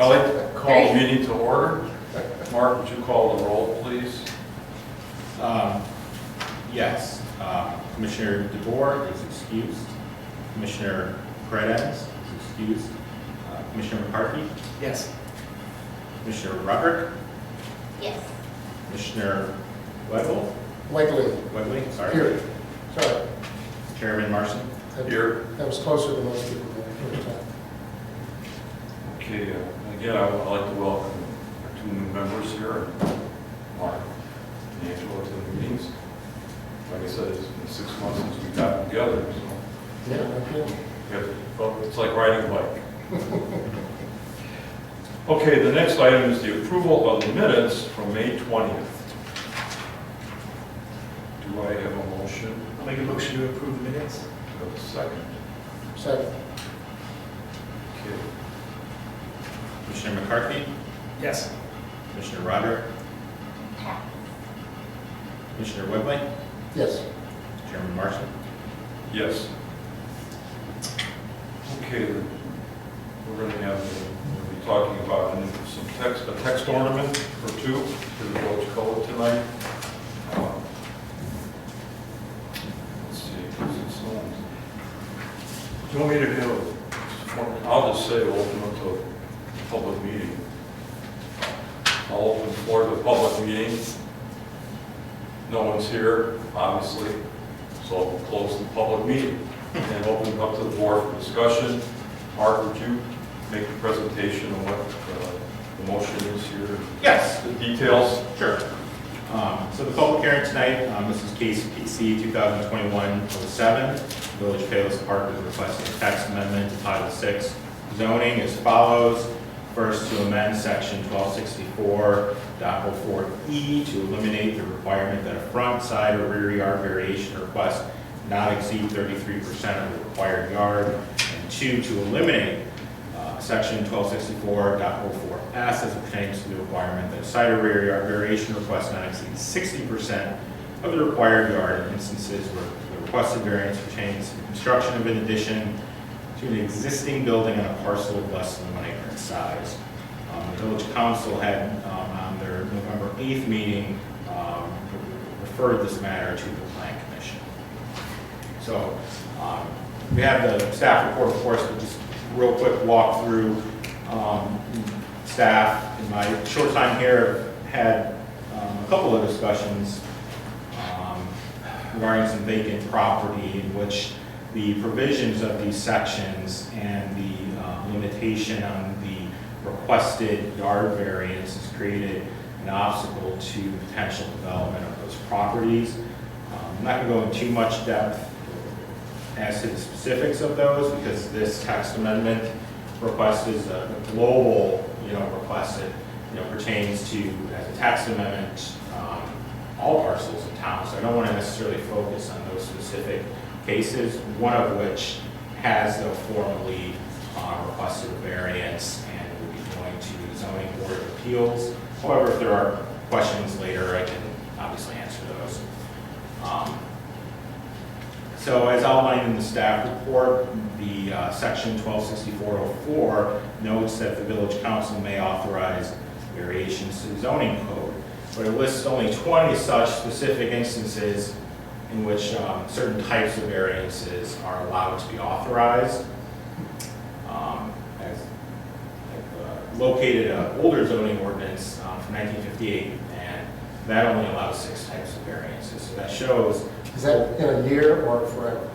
I'd like to call the meeting to order. Mark, would you call the roll, please? Yes. Commissioner DeBoer is excused. Commissioner Paredes is excused. Commissioner McCarthy? Yes. Commissioner Roderick? Yes. Commissioner Weddle? Wegley. Sorry. Here. Sorry. Chairman Marson? Here. That was closer than most people did every time. Okay, again, I would like to welcome our two new members here, Mark and Angela, to the meetings. Like I said, it's been 6 months since we got together, so Yeah, no kidding. it's like riding a bike. Okay, the next item is the approval of the minutes from May 20th. Do I have a motion? I'll make a motion to approve the minutes. Do I have a second? Second. Okay. Commissioner McCarthy? Yes. Commissioner Roderick? Pass. Commissioner Webley? Yes. Chairman Marson? Yes. Okay, we're going to have, we'll be talking about a text ornament or two for the village code tonight. Let's see, do you want me to do it? I'll just say open it to public meeting. I'll open the floor to the public meeting. No one's here, obviously, so I'll close the public meeting and open it up to the board for discussion. Mark, would you make a presentation of what the motion is here? Yes. The details? Sure. So the public hearing tonight, this is case PC 2021-07. Village of Palos Park is requesting a text amendment to Title VI zoning as follows. First, to amend section 1264.04E to eliminate the requirement that a front, side, or rear yard variation request not exceed 33% of the required yard. And two, to eliminate section 1264.04S as it pertains to the requirement that a side or rear yard variation request not exceed 60% of the required yard in instances where the requested variance pertains to the construction of an addition to an existing building on a parcel of less than 1 acre in size. The village council had, on their November 8th meeting, referred this matter to the plan commission. So we have the staff report, of course, but just real quick walk through. Staff, in my short time here, had a couple of discussions regarding some vacant property in which the provisions of these sections and the limitation on the requested yard variance has created an obstacle to potential development of those properties. I'm not going to go into too much depth as to the specifics of those because this text amendment request is a global, request that pertains to, as a text amendment, all parcels in town. So I don't want to necessarily focus on those specific cases, one of which has though formally requested a variance and will be going to the zoning board of appeals. However, if there are questions later, I can obviously answer those. So as outlined in the staff report, the section 1264.04 notes that the village council may authorize variations to the zoning code, but it lists only 20 such specific instances in which certain types of variances are allowed to be authorized. I've located an older zoning ordinance from 1958, and that only allows 6 types of variances. So that shows. Is that in a year or forever?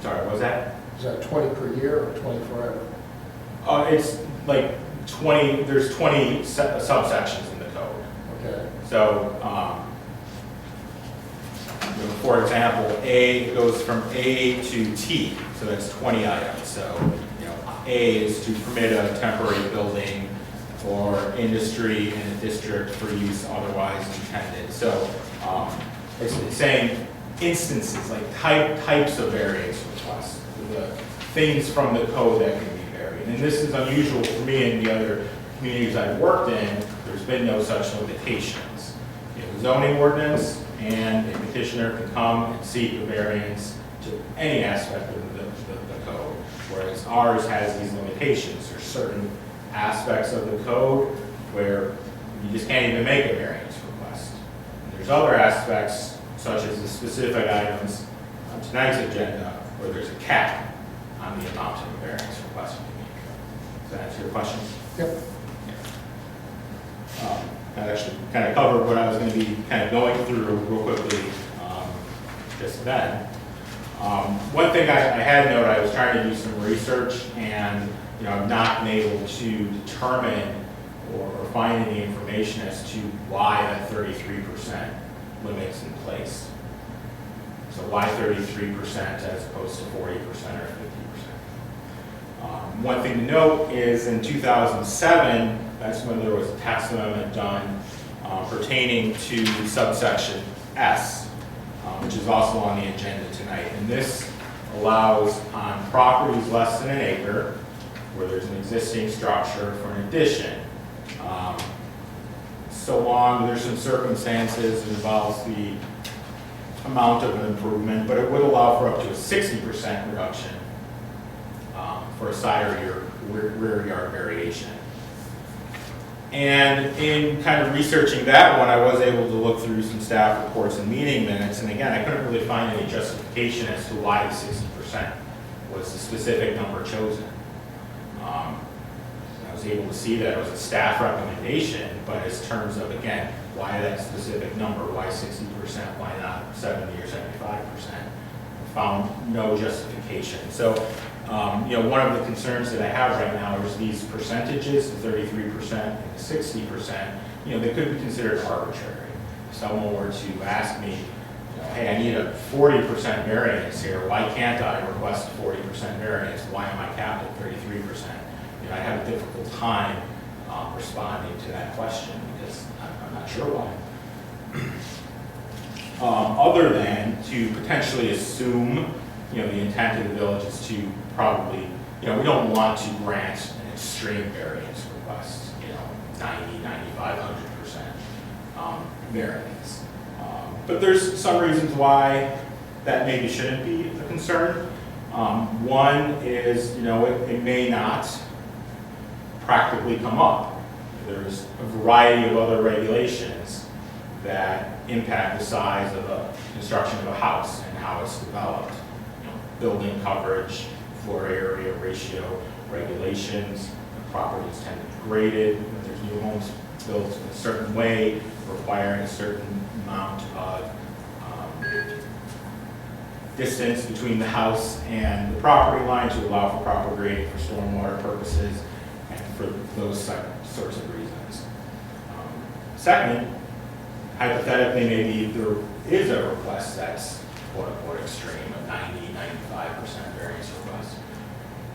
Sorry, what was that? Is that 20 per year or 20 forever? It's like 20, there's 20 subsections in the code. Okay. So, for example, A goes from A to T, so that's 20 items. So, A is to permit a temporary building or industry in a district for use otherwise intended. So, it's saying instances, like types of variance requests, the things from the code that can be varied. And this is unusual for me in the other communities I've worked in. There's been no such limitations. The zoning ordinance and a petitioner can come and seek a variance to any aspect of the code, whereas ours has these limitations. There's certain aspects of the code where you just can't even make a variance request. And there's other aspects, such as the specific items on tonight's agenda, where there's a cap on the amount of a variance request you can make. Does that answer your question? Yep. That actually kind of covered what I was going to be kind of going through real quickly just then. One thing I had noted, I was trying to do some research, and I've not been able to determine or find any information as to why that 33% limit's in place. So why 33% as opposed to 40% or 50%? One thing to note is in 2007, that's when there was a tax amendment done pertaining to subsection S, which is also on the agenda tonight. And this allows on properties less than an acre, where there's an existing structure, for an addition. So long there's some circumstances that involves the amount of an improvement, but it would allow for up to a 60% reduction for a side or rear yard variation. And in kind of researching that one, I was able to look through some staff reports and meeting minutes, and again, I couldn't really find any justification as to why the 60% was the specific number chosen. I was able to see that it was a staff recommendation, but in terms of, again, why that specific number, why 60%, why not 70 or 75%, I found no justification. So, one of the concerns that I have right now is these percentages, the 33% and the 60%, they could be considered arbitrary. If someone were to ask me, hey, I need a 40% variance here, why can't I request a 40% variance? Why am I capped at 33%? I have a difficult time responding to that question because I'm not sure why. Other than to potentially assume, the intent of the village is to probably, we don't want to grant an extreme variance request, 90, 95, 100% variance. But there's some reasons why that maybe shouldn't be a concern. One is, it may not practically come up. There's a variety of other regulations that impact the size of a construction of a house and how it's developed. Building coverage, floor area ratio regulations, properties tend to be graded when there's new homes built in a certain way, requiring a certain amount of distance between the house and the property line to allow for proper grading for stormwater purposes and for those sorts of reasons. Second, hypothetically, maybe there is a request that's quote-unquote extreme, a 90, 95% variance request.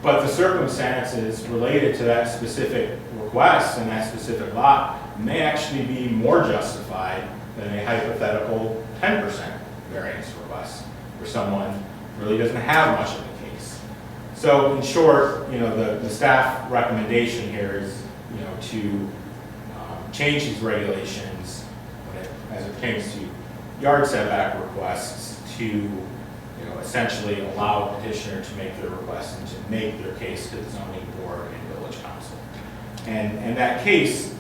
But the circumstances related to that specific request and that specific lot may actually be more justified than a hypothetical 10% variance request, where someone really doesn't have much of a case. So in short, the staff recommendation here is, to change these regulations as it pertains to yard setback requests to, essentially allow a petitioner to make their request and to make their case to the zoning board and village council. And that case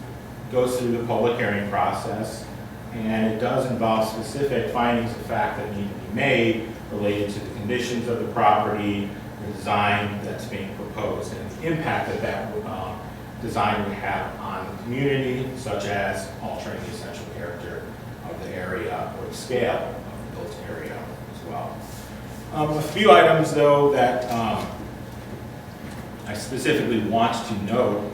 goes through the public hearing process, and it does involve specific findings of fact that need to be made related to the conditions of the property, the design that's being proposed, and the impact that that design would have on the community, such as altering the essential character of the area or the scale of the built area as well. A few items, though, that I specifically want to note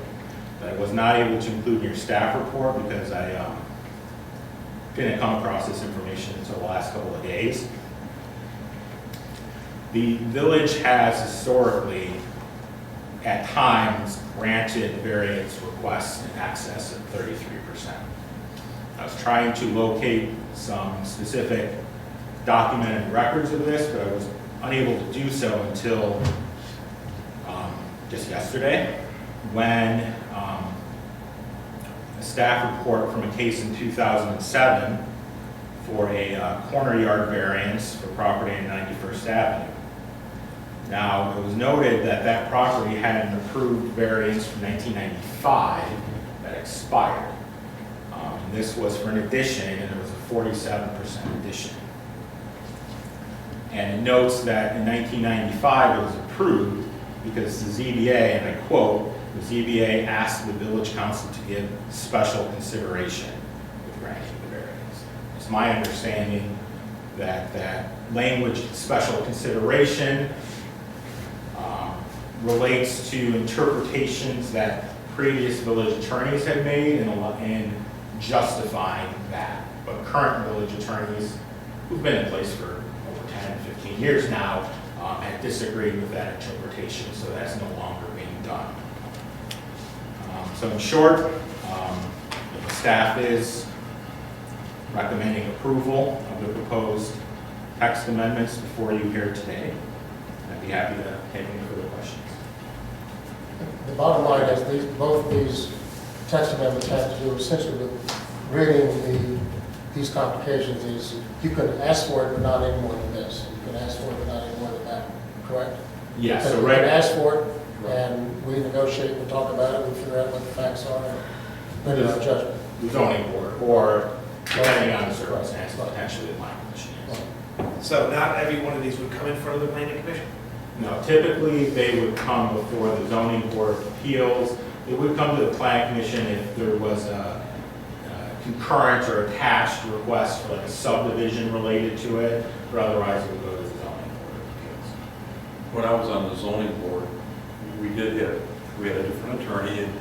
that I was not able to include in your staff report because I didn't come across this information until the last couple of days. The village has historically, at times, granted variance requests in excess of 33%. I was trying to locate some specific documented records of this, but I was unable to do so until just yesterday, when a staff report from a case in 2007 for a corner yard variance for property in 91st Avenue. Now, it was noted that that property had an approved variance from 1995 that expired. This was for an addition, and it was a 47% addition. And it notes that in 1995 it was approved because the ZBA, and I quote, the ZBA asked the village council to give special consideration with granting the variance. It's my understanding that that language, special consideration, relates to interpretations that previous village attorneys had made and justifying that. But current village attorneys who've been in place for over 10, 15 years now have disagreed with that interpretation, so that's no longer being done. So in short, the staff is recommending approval of the proposed text amendments before you here today. I'd be happy to take any further questions. The bottom line is both these text amendments have to do essentially with reading these complications. You can ask for it, but not any more than this. You can ask for it, but not any more than that, correct? Yes, So so we right. can ask for it, and we negotiate, we talk about it, we figure out what the facts are, and render our judgment. The zoning board, or depending on the circumstance, potentially the planning commission. Yes. So not every one of these would come in front of the planning commission? No, typically they would come before the zoning board of appeals. It would come to the planning commission if there was a concurrent or attached request for like a subdivision related to it, but otherwise it would go to the zoning board of appeals. When I was on the zoning board, we had a different attorney, and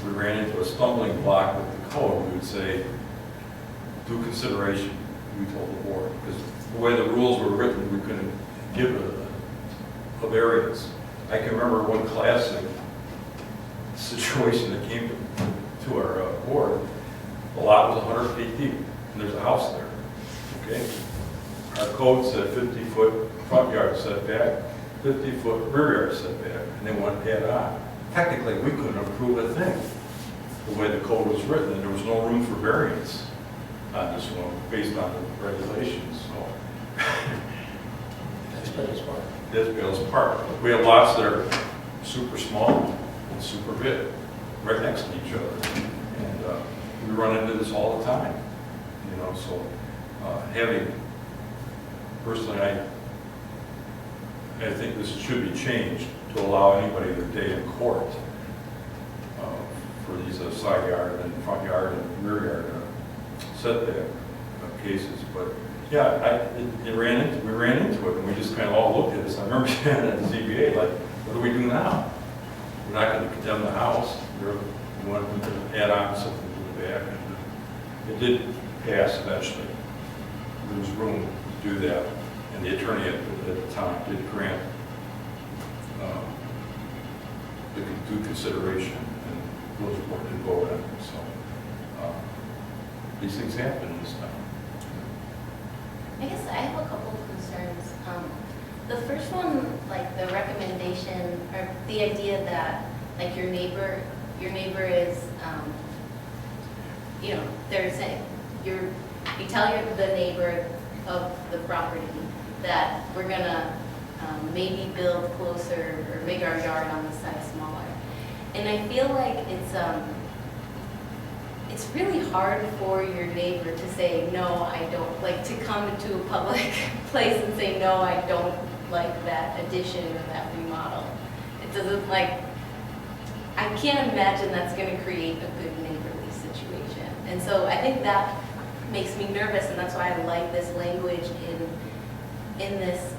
we ran into a stumbling block with the code. We would say, due consideration, we told the board, because the way the rules were written, we couldn't give a variance. I can remember one classic situation that came to our board. The lot was 100 feet deep, and there's a house there, okay? Our code said 50-foot front yard setback, 50-foot rear yard setback, and they wanted to add on. Technically, we couldn't approve a thing, the way the code was written, and there was no room for variance on this one, based on the regulations, so. That's pretty smart. This Bales Park. We have lots that are super small and super big, right next to each other. And we run into this all the time, you know, so personally, I think this should be changed to allow anybody their day in court for these side yard and front yard and rear yard setback cases. But yeah, we ran into it, and we just kind of all looked at this. I remember saying at the ZBA, like, what do we do now? We're not going to condemn the house. We want to add on something to the back. And it did pass eventually. There was room to do that, and the attorney at the time did grant the due consideration, and those board did vote on it. So these things happen in this town. I guess I have a couple of concerns. The first one, like the recommendation, or the idea that like your neighbor is, you know, you tell the neighbor of the property that we're gonna maybe build closer or make our yard on the side smaller. And I feel like it's really hard for your neighbor to say, no, I don't, like to come to a public place and say, no, I don't like that addition or that remodel. It doesn't like, I can't imagine that's gonna create a good neighborly situation. And so I think that makes me nervous, and that's why I like this language in this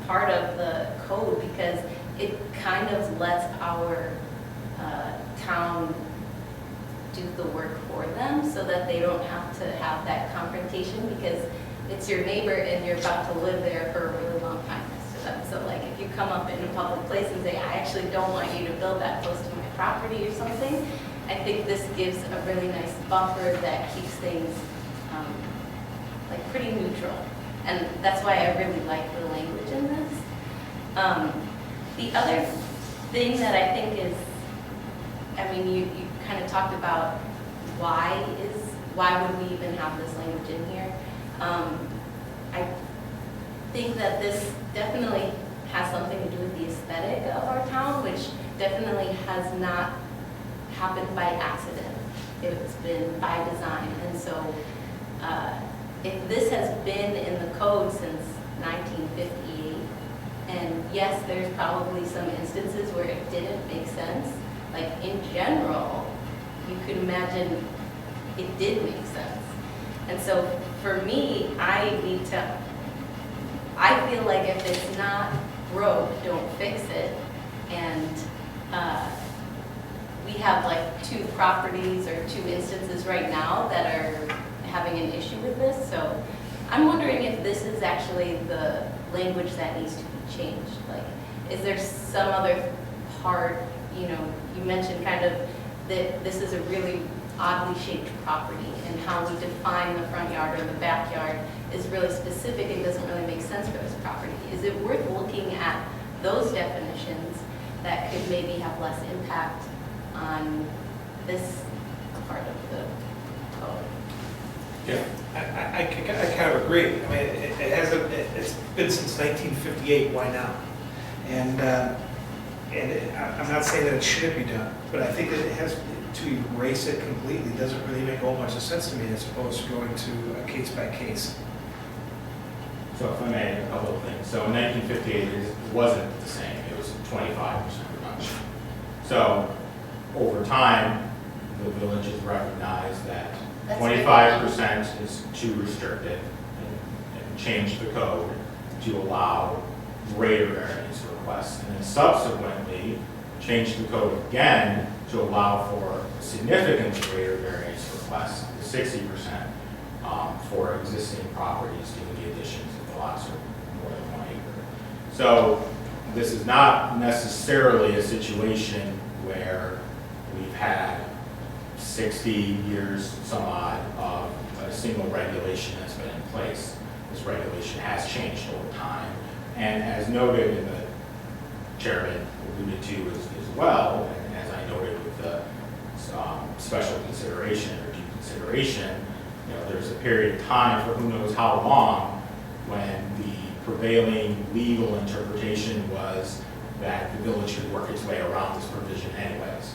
part of the code, because it kind of lets our town do the work for them so that they don't have to have that confrontation, because it's your neighbor and you're about to live there for a really long time next to them. So like if you come up in a public place and say, I actually don't want you to build that close to my property or something, I think this gives a really nice buffer that keeps things like pretty neutral. And that's why I really like the language in this. The other thing that I think is, I mean, you kind of talked about why would we even have this language in here? I think that this definitely has something to do with the aesthetic of our town, which definitely has not happened by accident. It's been by design. And so if this has been in the code since 1958, and yes, there's probably some instances where it didn't make sense, like in general, you could imagine it did make sense. And so for me, I feel like if it's not broke, don't fix it. And we have like 2 properties or 2 instances right now that are having an issue with this. So I'm wondering if this is actually the language that needs to be changed. Like, is there some other part, you mentioned kind of that this is a really oddly shaped property, and how we define the front yard or the backyard is really specific and doesn't really make sense for this property. Is it worth looking at those definitions that could maybe have less impact on this part of the code? Yeah. I kind of agree. I mean, it's been since 1958, why now? And I'm not saying that it shouldn't be done, but I think that it has to erase it completely doesn't really make a whole bunch of sense to me as opposed to going to a case by case. So if I may, a couple of things. So in 1958, it wasn't the same. It was 25% reduction. So over time, the village has recognized that That's 25% is too restrictive and changed the code to allow greater variance requests. And then subsequently, changed the code again to allow for significantly greater variance requests, 60%, for existing properties doing the additions of the lots of more than 1 acre. So this is not necessarily a situation where we've had 60 years, some odd, of a single regulation that's been in place. This regulation has changed over time. And as noted, and the chairman alluded to as well, and as I noted with the special consideration or due consideration, there's a period of time for who knows how long when the prevailing legal interpretation was that the village could work its way around this provision anyways.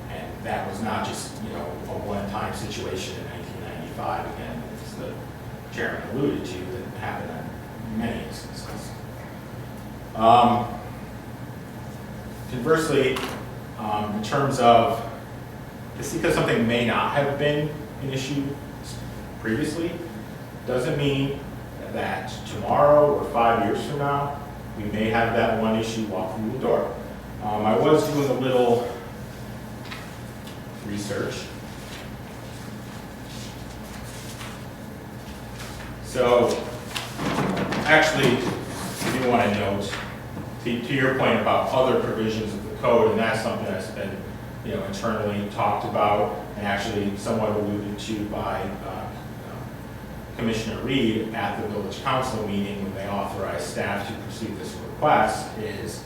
And that was not just, a one-time situation in 1995, again, as the chairman alluded to, that happened in many instances. Conversely, in terms of, just because something may not have been an issue previously, doesn't mean that tomorrow or 5 years from now, we may have that one issue walk through the door. I was doing a little research. So, actually, I do want to note, to your point about other provisions of the code, and that's something that's been, internally talked about, and actually somewhat alluded to by Commissioner Reed at the Village Council meeting when they authorized staff to pursue this request, is,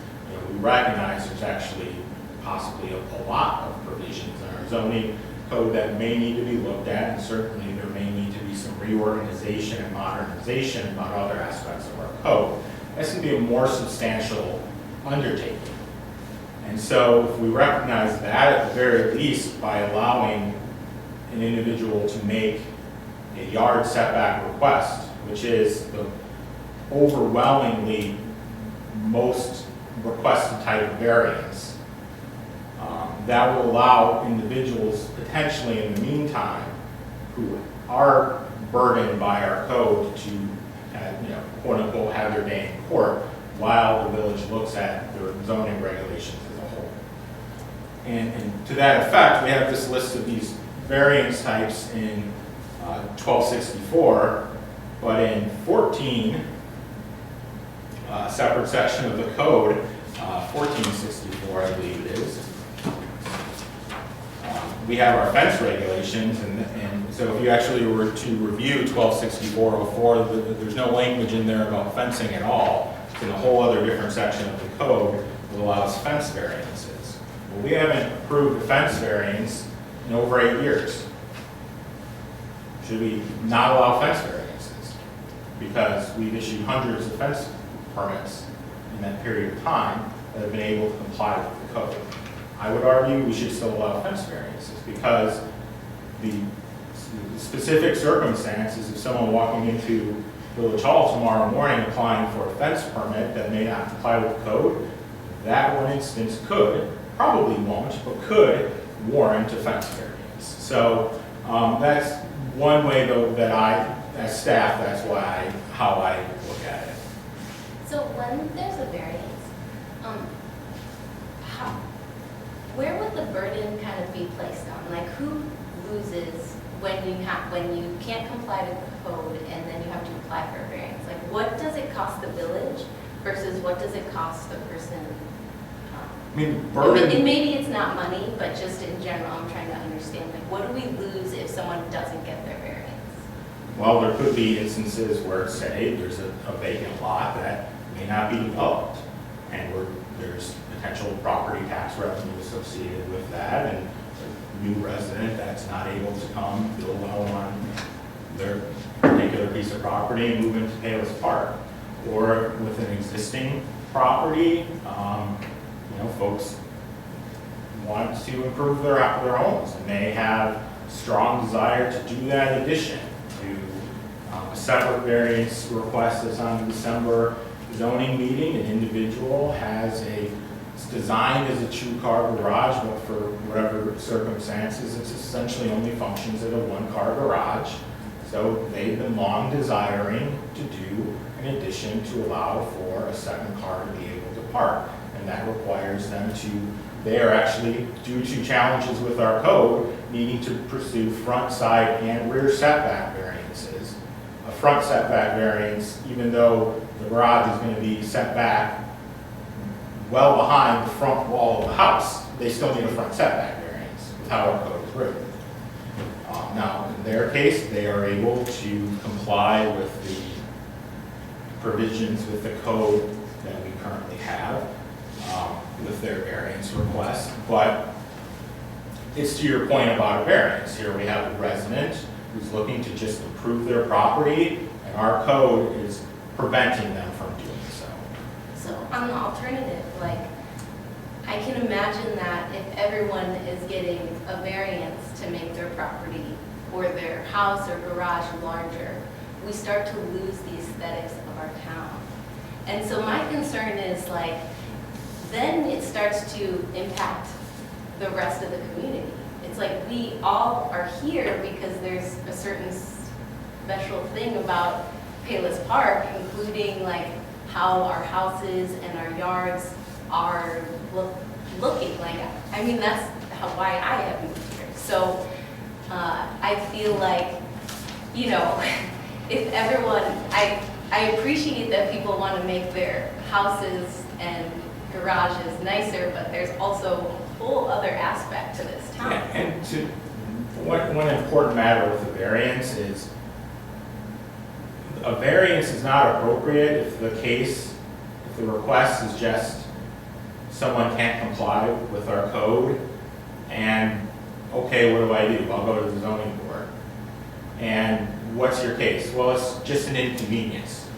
we recognize there's actually possibly a lot of provisions in our zoning code that may need to be looked at, and certainly there may need to be some reorganization and modernization about other aspects of our code. This can be a more substantial undertaking. And so if we recognize that, at the very least, by allowing an individual to make a yard setback request, which is the overwhelmingly most requested type of variance, that will allow individuals potentially in the meantime who are burdened by our code to, quote unquote, have their day in court while the village looks at their zoning regulations as a whole. And to that effect, we have this list of these variance types in 1264, but in 14, separate section of the code, 1464, I believe it is, we have our fence regulations, and so if you actually were to review 1264-04, there's no language in there about fencing at all. It's in a whole other different section of the code that allows fence variances. Well, we haven't approved a fence variance in over 8 years. Should we not allow fence variances? Because we've issued hundreds of fence permits in that period of time that have been able to comply with the code. I would argue we should still allow fence variances because the specific circumstances of someone walking into Village Hall tomorrow morning applying for a fence permit that may not comply with the code, that one instance could, probably won't, but could warrant a fence variance. So that's one way though that as staff, that's how I look at it. So when there's a variance, where would the burden kind of be placed on? Like who loses when you can't comply with the code and then you have to apply for a variance? Like what does it cost the village versus what does it cost the person? I mean, burden. And maybe it's not money, but just in general, I'm trying to understand, like what do we lose if someone doesn't get their variance? Well, there could be instances where, say, there's a vacant lot that may not be developed, and there's potential property tax revenue associated with that, and a new resident that's not able to come build a home on their particular piece of property and move into Palos Park. Or with an existing property, folks want to improve their homes, and they have strong desire to do that addition to a separate variance request that's on the December zoning meeting. An individual it's designed as a two-car garage, but for whatever circumstances, it's essentially only functions as a one-car garage. So they've been long desiring to do an addition to allow for a second car to be able to park. And that requires them they are actually, due to challenges with our code, needing to pursue front, side, and rear setback variances. A front setback variance, even though the garage is going to be set back well behind the front wall of the house, they still need a front setback variance with how our code is written. Now, in their case, they are able to comply with the provisions with the code that we currently have with their variance request, but it's to your point about a variance. Here we have a resident who's looking to just improve their property, and our code is preventing them from doing so. So on the alternative, like, I can imagine that if everyone is getting a variance to make their property or their house or garage larger, we start to lose the aesthetics of our town. And so my concern is like, then it starts to impact the rest of the community. It's like we all are here because there's a certain special thing about Palos Park, including like how our houses and our yards are looking. Like, I mean, that's why I have moved here. So I feel like, if everyone, I appreciate that people want to make their houses and garages nicer, but there's also a whole other aspect to this town. Yeah, and one important matter with the variance is a variance is not appropriate if the request is just someone can't comply with our code, and okay, what do? I'll go to the zoning board. And what's your case? Well, it's just an inconvenience.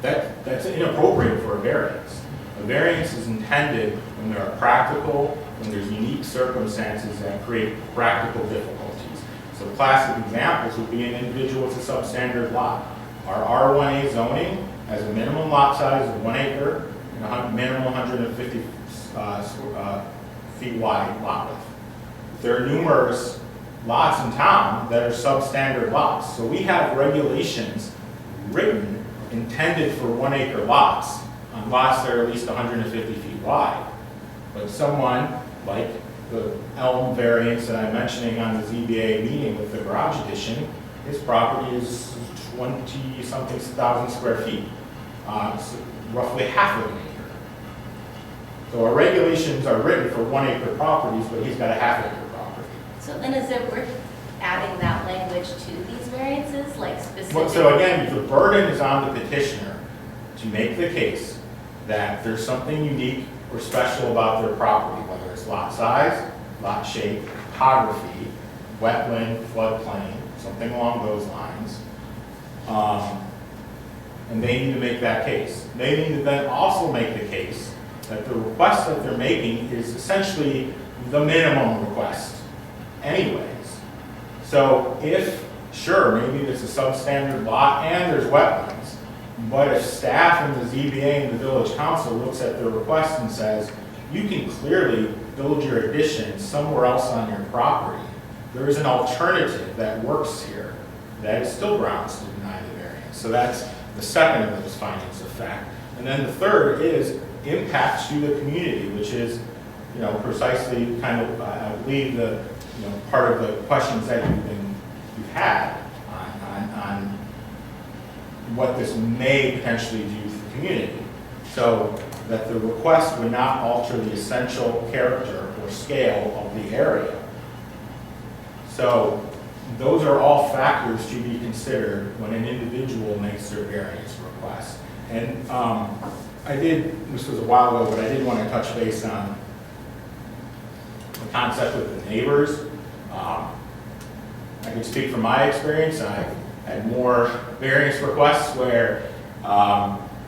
That's inappropriate for a variance. A variance is intended when there are when there's unique circumstances that create practical difficulties. So classic examples would be an individual with a substandard lot. Our R1A zoning has a minimum lot size of 1 acre and a minimum 150 feet wide lot width. There are numerous lots in town that are substandard lots. So we have regulations written intended for 1 acre lots on lots that are at least 150 feet wide. But someone like the Elm variance that I'm mentioning on the ZBA meeting with the garage addition, his property is 20-something thousand square feet, so roughly half of an acre. So our regulations are written for 1 acre properties, but he's got a half acre property. So then is it worth adding that language to these variances, like specific? So again, the burden is on the petitioner to make the case that there's something unique or special about their property, whether it's lot size, lot shape, topography, wetland, floodplain, something along those lines. and they need to make that case. They need to then also make the case that the request that they're making is essentially the minimum request anyways. So if, sure, maybe it's a substandard lot and there's wetlands, but if staff and the ZBA and the village council looks at their request and says, you can clearly build your addition somewhere else on your property, there is an alternative that works here, that is still grounds to deny the variance. So that's the second of those findings of fact. And then the third is impact to the community, which is, precisely kind of, I believe, the, part of the questions that you've had on what this may potentially do to the community. So that the request would not alter the essential character or scale of the area. So those are all factors to be considered when an individual makes their variance request. And this was a while ago, but I did want to touch base on the concept with the neighbors. I can speak from my experience. I've had more variance requests where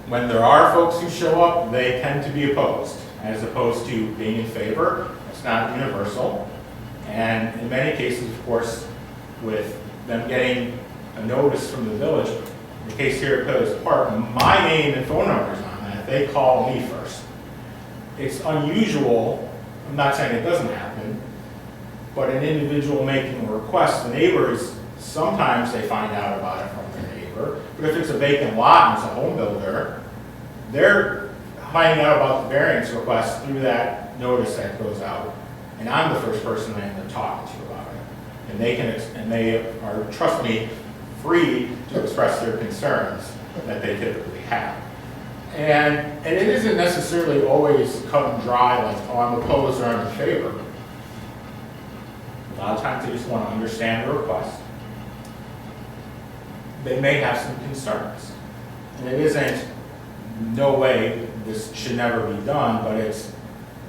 when there are folks who show up, they tend to be opposed as opposed to being in favor. It's not universal. And in many cases, of course, with them getting a notice from the village, in the case here at Pillars Park, my name and phone number is on that. They call me first. It's unusual, I'm not saying it doesn't happen, but an individual making a request, the neighbors, sometimes they find out about it from their neighbor, but if it's a vacant lot and it's a home builder, they're finding out about the variance request through that notice that goes out. And I'm the first person that they're talking to about it. And they are, trust me, free to express their concerns that they typically have. And it isn't necessarily always cut and dry, like, oh, I'm opposed or I'm in favor. A lot of times they just want to understand the request. They may have some concerns. And it isn't, no way, this should never be done, but it's,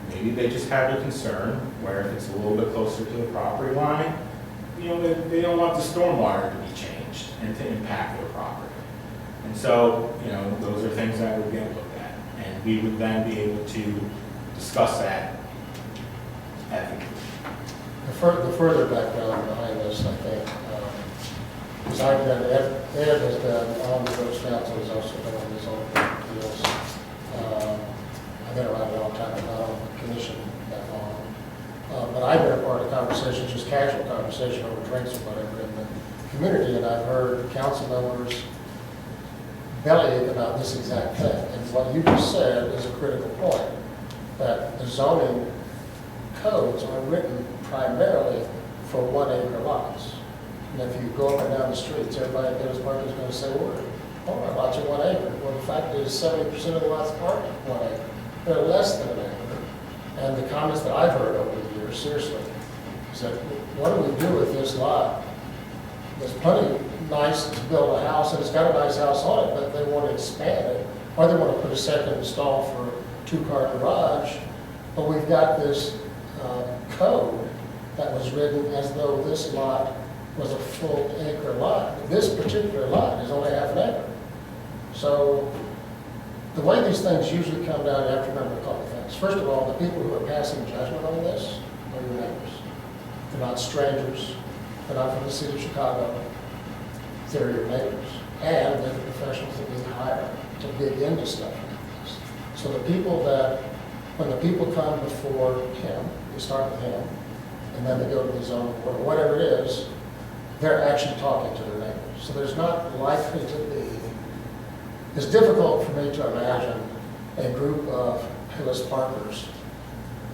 maybe they just have a concern where if it's a little bit closer to the property line, they don't want the stormwater to be changed and to impact their property. And so, those are things that would get looked at. And we would then be able to discuss that at the meeting. The further background behind this, I think, is I've been, Ed has been on the village council, has also been on his own deals. I've been around a long time, I'm not on the commission that long. But I've been a part of conversations, just casual conversation over drinks or whatever in the community, and I've heard council members bellyache about this exact thing. And what you just said is a critical point, that the zoning codes are written primarily for 1 acre lots. And if you go up and down the streets, everybody at Pillars Park is going to say, well, all our lots are 1 acre. Well, the fact is 70% of the lots aren't 1 acre. They're less than 1 acre. And the comments that I've heard over the years, seriously, is that what do we do with this lot? There's plenty nice to build a house, and it's got a nice house on it, but they want to expand it, or they want to put a second stall for a 2-car garage. But we've got this code that was written as though this lot was a full acre lot. This particular lot is only half an acre. So the way these things usually come down, you have to remember a couple things. First of all, the people who are passing judgment on this are your neighbors. They're not strangers. They're not from the city of Chicago. They're your neighbors. And they're the professionals that we hire to dig into stuff like this. So the people that, when the people come before him, they start with him, and then they go to the zoning board, or whatever it is, they're actually talking to their neighbors. So there's not likely to be, it's difficult for me to imagine a group of Pillars Parkers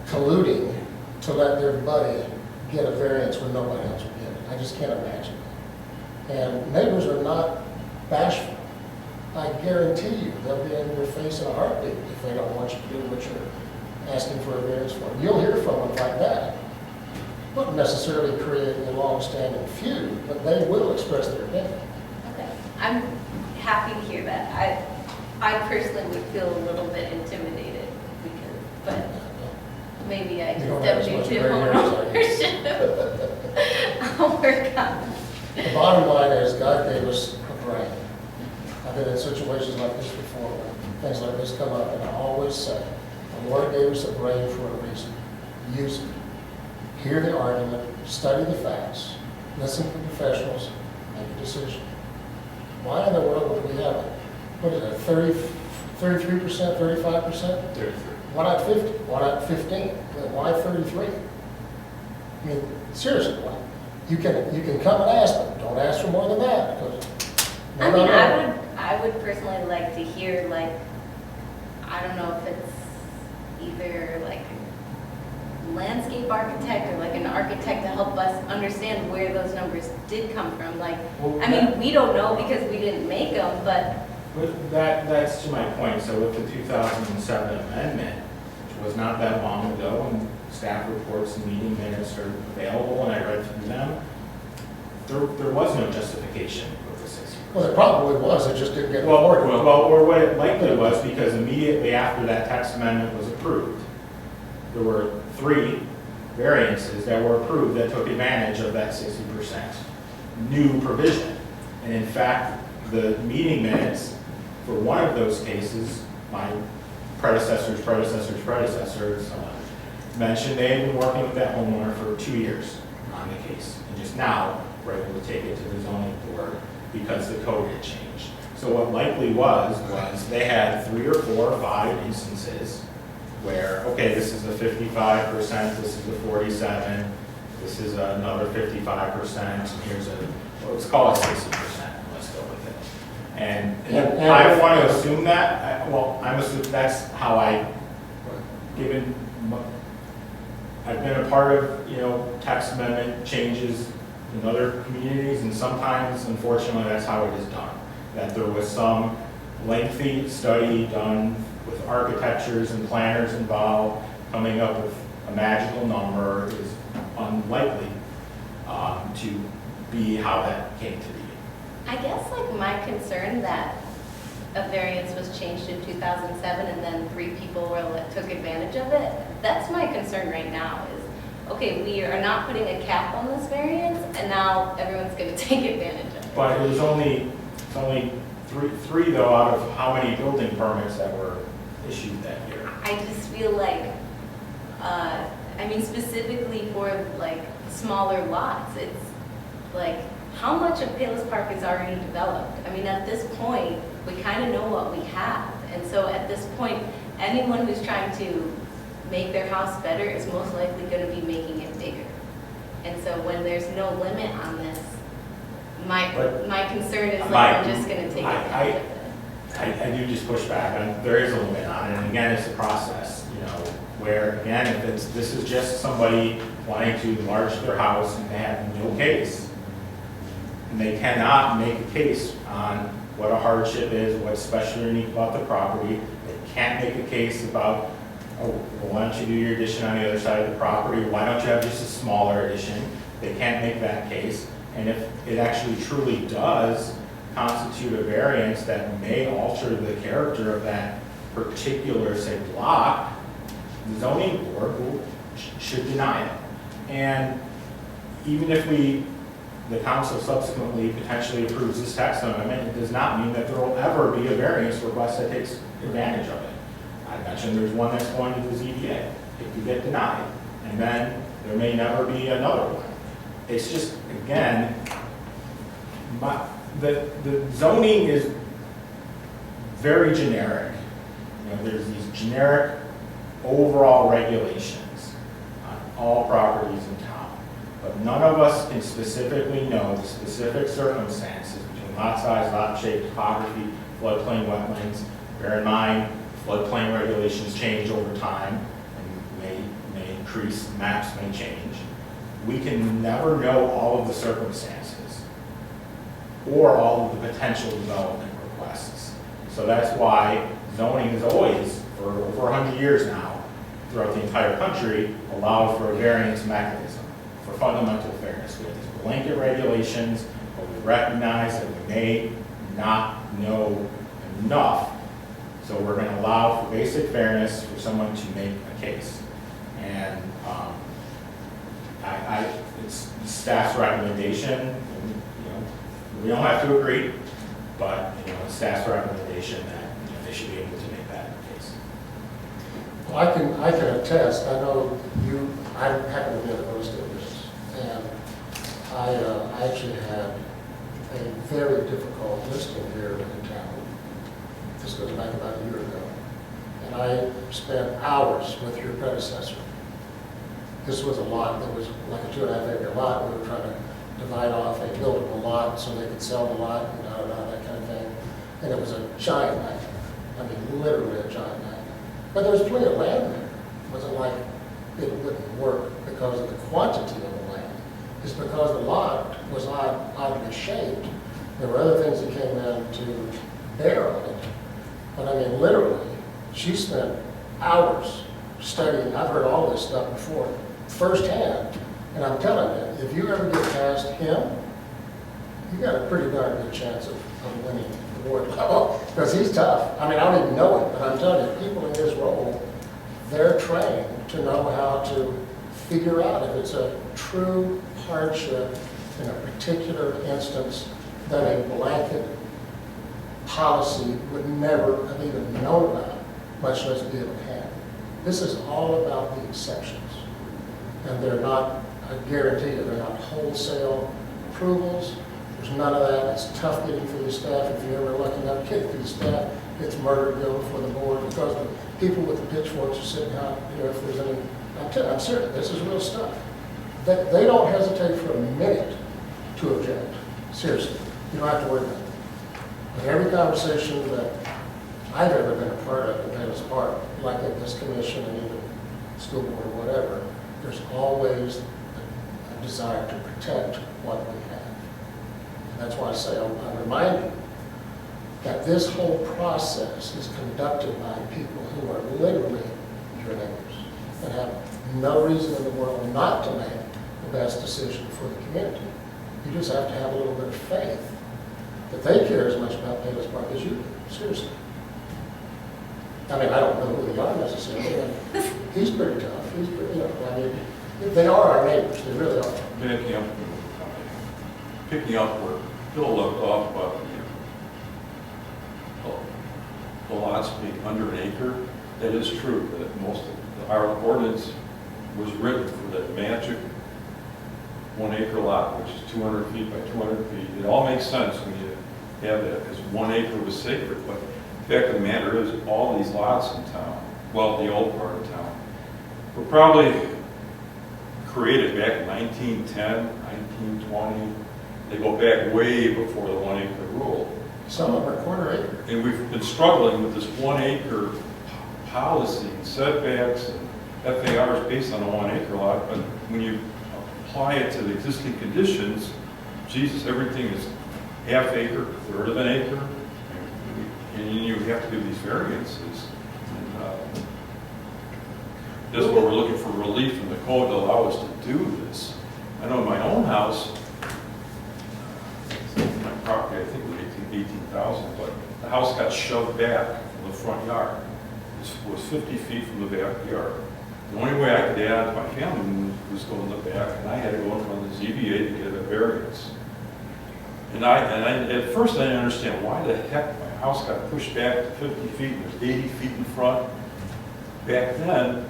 colluding to let their buddy get a variance when nobody else would get it. I just can't imagine that. And neighbors are not bashful. I guarantee you they'll be in your face in a heartbeat if they don't want you to do what you're asking for a variance for. You'll hear from them like that. Won't necessarily create a long-standing feud, but they will express their opinion. Okay, I'm happy to hear that. I personally would feel a little bit intimidated because, but maybe I You just don't don't have as do much too gray hairs, ownership. I'll work on it. The bottom line is God gave us a brain. I've been in so situations like this before, when things like this come up, and I always say, the Lord gave us a brain for a reason. Use it. Hear the argument, study the facts, listen to professionals, make a decision. Why in the world would we have it? What is it, 33%, 35%? 33. Why not 50? Why not 15? Why 33? I mean, seriously, why? You can come and ask, but don't ask for more than that, because. I mean, I would personally like to hear, like, I don't know if it's either like a landscape architect or like an architect to help us understand where those numbers did come from. Like, Well, I mean, we don't know because we didn't make them, but That's to my point. So with the 2007 amendment, which was not that long ago, and staff reports and meeting minutes are available, and I read through them, there was no justification for the 60%. Well, it probably was, it just didn't get Well, forwarded. or what it likely was, because immediately after that text amendment was approved, there were 3 variances that were approved that took advantage of that 60% new provision. And in fact, the meeting minutes for one of those cases, my predecessors mentioned they had been working with that homeowner for 2 years on the case, and just now were able to take it to the zoning board because the code had changed. So what likely was they had 3 or 4 or 5 instances where, okay, this is a 55%, this is a 47, this is another 55%, and here's let's call it 60%, let's go with it. And I don't want to assume that, I'm assuming that's how I've been a part of, text amendment changes in other communities, and sometimes, unfortunately, that's how it is done. That there was some lengthy study done with architectures and planners involved, coming up with a magical number is unlikely to be how that came to be. I guess like my concern that a variance was changed in 2007 and then 3 people took advantage of it, that's my concern right now is, okay, we are not putting a cap on this variance and now everyone's going to take advantage of it. But it was only three though out of how many building permits that were issued that year. I just feel like, I mean, specifically for like smaller lots, it's like, how much of Palos Park is already developed? I mean, at this point, we kind of know what we have. And so at this point, anyone who's trying to make their house better is most likely going to be making it bigger. And so when there's no limit on this, my concern is like, we're just going to take advantage of it. I do just push back, and there is a limit on it, and again, it's a process, where, again, if this is just somebody wanting to enlarge their house and they have no case, and they cannot make a case on what a hardship is, what's special or unique about the property, they can't make a case about, oh, well, why don't you do your addition on the other side of the property, why don't you have just a smaller addition, they can't make that case, and if it actually truly does constitute a variance that may alter the character of that particular, say, block, the zoning board should deny it. And even if the council subsequently potentially approves this text amendment, it does not mean that there will ever be a variance request that takes advantage of it. I mentioned there's one that's going to the ZBA. It could get denied, and then there may never be another one. It's just, again, the zoning is very generic. There's these generic overall regulations on all properties in town, but none of us can specifically know the specific circumstances between lot size, lot shape, topography, floodplain, wetlands. Bear in mind, floodplain regulations change over time and may increase, maps may change. We can never know all of the circumstances or all of the potential development requests. So that's why zoning is always, for over 100 years now, throughout the entire country, allowed for a variance mechanism for fundamental fairness. We have these blanket regulations, but we recognize that we may not know enough. So we're going to allow for basic fairness for someone to make a case. And it's staff's recommendation. We don't have to agree, But, staff's recommendation that they should be able to make that case. Well, I can attest, I know I happen to be in the real estate business, and I actually had a very difficult listing here in town. This goes back about a year ago. And I spent hours with your predecessor. This was a lot that was like a 2.5 acre lot. We were trying to divide off a buildable lot so they could sell the lot and that kind of thing. And it was a giant nightmare. I mean, literally a giant nightmare. But there was plenty of land there. It wasn't like it wouldn't work because of the quantity of the land. It's because the lot was oddly shaped. There were other things that came in to bear on it. But I mean, literally, she spent hours studying. I've heard all this stuff before, firsthand. And I'm telling you, if you ever get past him, you got a pretty darn good chance of winning the award. Because he's tough. I mean, I don't even know it, but I'm telling you, people in his role, they're trained to know how to figure out if it's a true hardship in a particular instance that a blanket policy would never have even known about, much less be able to handle. This is all about the exceptions. And they're not, I guarantee you, they're not wholesale approvals. There's none of that. It's tough getting through the staff. If you're ever lucky enough to get through the staff, it's murder to go before the board because the people with the pitchforks are sitting out, if there's any, I'm serious, this is real stuff. They don't hesitate for a minute to object. Seriously, you don't have to worry about it. But every conversation that I've ever been a part of in Palos Park, like at this commission and even school board or whatever, there's always a desire to protect what we have. And that's why I say I'm reminding that this whole process is conducted by people who are literally your neighbors and have no reason in the world not to make the best decision for the community. You just have to have a little bit of faith that they care as much about Palos Park as you do. Seriously. I mean, I don't know who they are necessarily, but he's pretty tough. He's pretty, I mean, they are our neighbors. They really are. Picking up where Bill left off about the lots being under an acre, that is true. That most of our ordinance was written for that magic 1 acre lot, which is 200 feet by 200 feet. It all makes sense when you have that, because 1 acre was sacred. But the fact of the matter is, all these lots in town, well, the old part of town, were probably created back in 1910, 1920. They go back way before the 1 acre rule. Some of them are quarter acre. And we've been struggling with this 1 acre policy and setbacks and FARs based on a 1 acre lot. But when you apply it to the existing conditions, Jesus, everything is half acre, third of an acre, and you have to do these variances. And, this is where we're looking for relief in the code to allow us to do this. I know in my own house, my property, I think it was 18,000, but the house got shoved back from the front yard. It was 50 feet from the backyard. The only way I could add to my family was go in the back, and I had to go in front of the ZBA to get a variance. And at first I didn't understand why the heck my house got pushed back to 50 feet and there's 80 feet in front. Back then,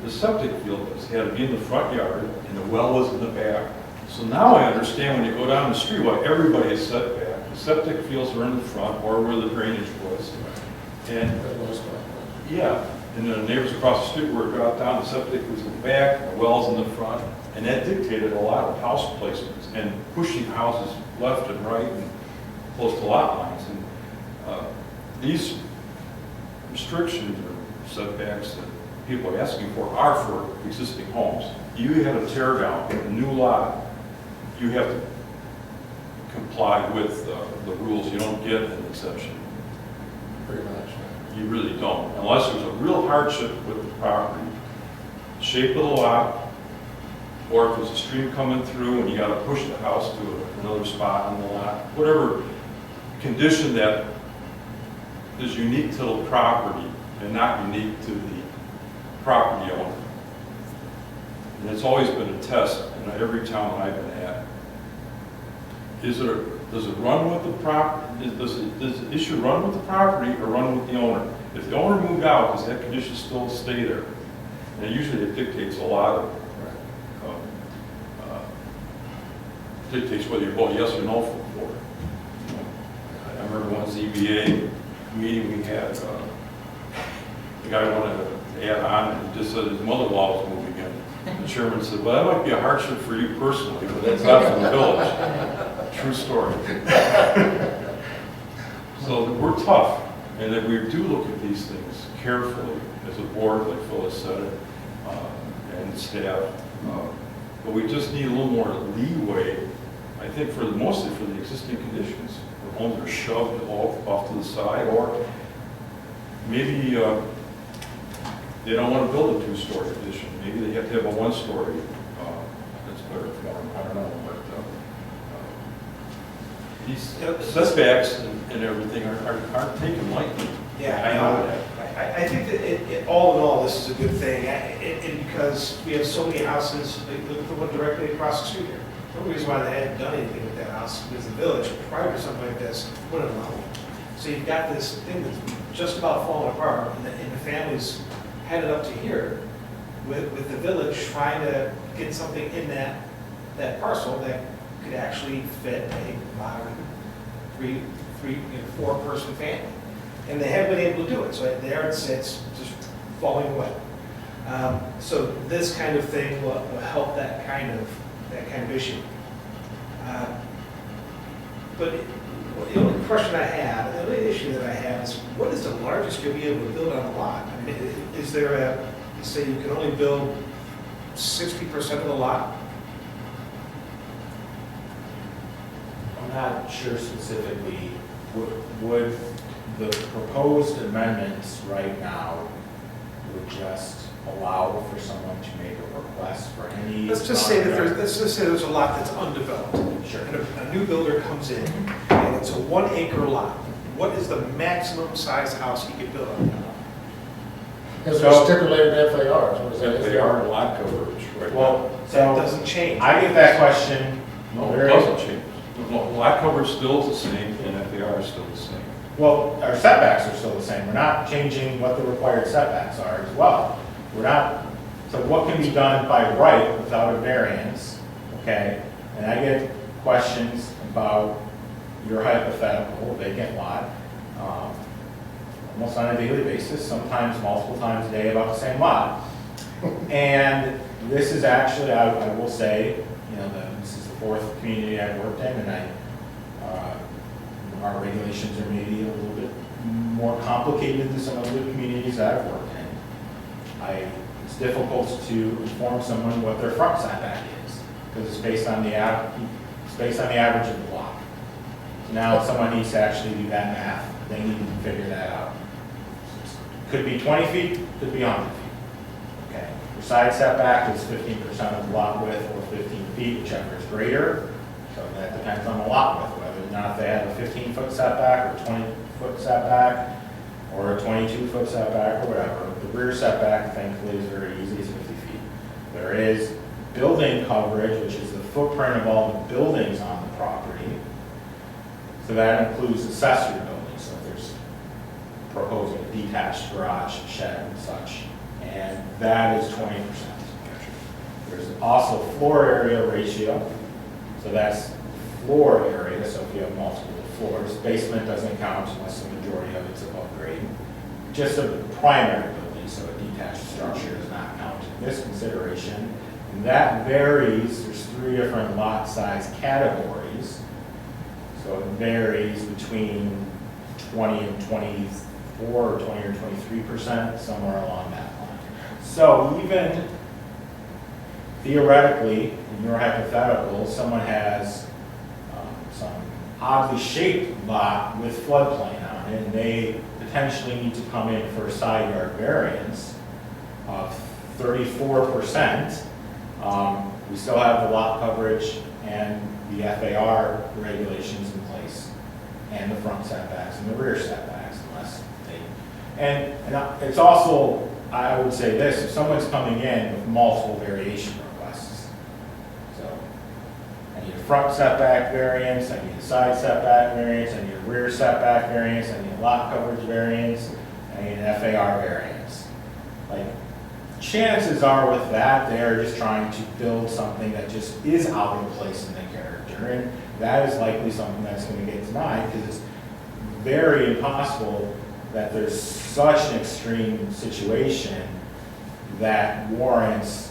the septic field had to be in the front yard and the well was in the back. So now I understand when you go down the street why everybody is set back. The septic fields are in the front or where the drainage was. And yeah, and the neighbors across the street where it got down, the septic was in the back, the well's in the front. And that dictated a lot of house placements and pushing houses left and right and close to lot lines. And these restrictions or setbacks that people are asking for are for existing homes. You have to tear down a new lot, you have to comply with the rules. You don't get an exception. Pretty much. You really don't, unless there's a real hardship with the property, shape of the lot, or if there's a stream coming through and you got to push the house to another spot on the lot, whatever condition that is unique to the property and not unique to the property owner. And it's always been a test in every town I've been at. Is it does it run with the does the issue run with the property or run with the owner? If the owner moved out, does that condition still stay there? And usually it dictates a lot of, dictates whether you vote yes or no for it. I remember one ZBA meeting we had, the guy wanted to add on, and he just said his mother-in-law was moving in. The chairman said, well, that might be a hardship for you personally, but that's not for the village. True story. So we're tough, and that we do look at these things carefully as a board, like Phil has said, and staff. But we just need a little more leeway, I think, mostly for the existing conditions. The homes are shoved off to the side, or maybe they don't want to build a two-story addition. Maybe they have to have a one-story. That's better for them. I don't know, but these setbacks and everything aren't taken lightly. Yeah, I know that. I think that all in all, this is a good thing, and because we have so many houses, like look at the one directly across the street here. No reason why they hadn't done anything with that house, because the village, prior to something like this, wouldn't allow it. So you've got this thing that's just about falling apart, and the family's headed up to here with the village trying to get something in that parcel that could actually fit a modern four-person family. And they haven't been able to do it, so there it's just falling away. So this kind of thing will help that kind of issue. But the only question I have, the only issue that I have is, what is the largest you'll be able to build on a lot? I mean, is there you say you can only build 60% of the lot? I'm not sure specifically, would the proposed amendments right now would just allow for someone to make a request for any. Let's just say there's a lot that's undeveloped. Sure. And a new builder comes in, and it's a 1 acre lot. What is the maximum size house he could build on that lot? Is there stipulated FARs? Or is that They are lot coverage, right? Well, That so doesn't change. I get that question. No, it doesn't change. Lot coverage still is the same, and FAR is still the same. Well, our setbacks are still the same. We're not changing what the required setbacks are as well. We're not, so what can be done by right without a variance, okay? And I get questions about your hypothetical vacant lot, almost on a daily basis, sometimes multiple times a day about the same lot. And this is actually, I will say, this is the fourth community I've worked in, and our regulations are maybe a little bit more complicated than some other communities I've worked in. It's difficult to inform someone what their front setback is, because it's based on the average of the lot. Now someone needs to actually do that math. They need to figure that out. Could be 20 feet, could be 100 feet. Okay. Your side setback is 15% of the lot width, or 15 feet, whichever is greater. So that depends on the lot width, whether or not they have a 15-foot setback, or 20-foot setback, or a 22-foot setback, or whatever. The rear setback, thankfully, is very easy, it's 50 feet. There is building coverage, which is the footprint of all the buildings on the property. So that includes accessory buildings, so if there's proposing a detached garage, shed, and such, and that is 20%. There's also floor area ratio, so that's floor area, so if you have multiple floors. Basement doesn't count unless the majority of it's above grade. Just a primary building, so a detached structure does not count in this consideration. And that varies, there's 3 different lot size categories. So it varies between 20 and 24, or 20 or 23%, somewhere along that line. So even theoretically, in your hypothetical, someone has some oddly shaped lot with floodplain on it, and they potentially need to come in for a side yard variance of 34%. We still have the lot coverage and the FAR regulations in place, and the front setbacks and the rear setbacks, unless they. And it's also, I would say this: if someone's coming in with multiple variation requests, so, and need a front setback variance, I need a side setback variance, I need a rear setback variance, I need a lot coverage variance, I need an FAR variance. Like, chances are with that, they are just trying to build something that just is out of place in the character, and that is likely something that's going to get denied, because it's very impossible that there's such an extreme situation that warrants,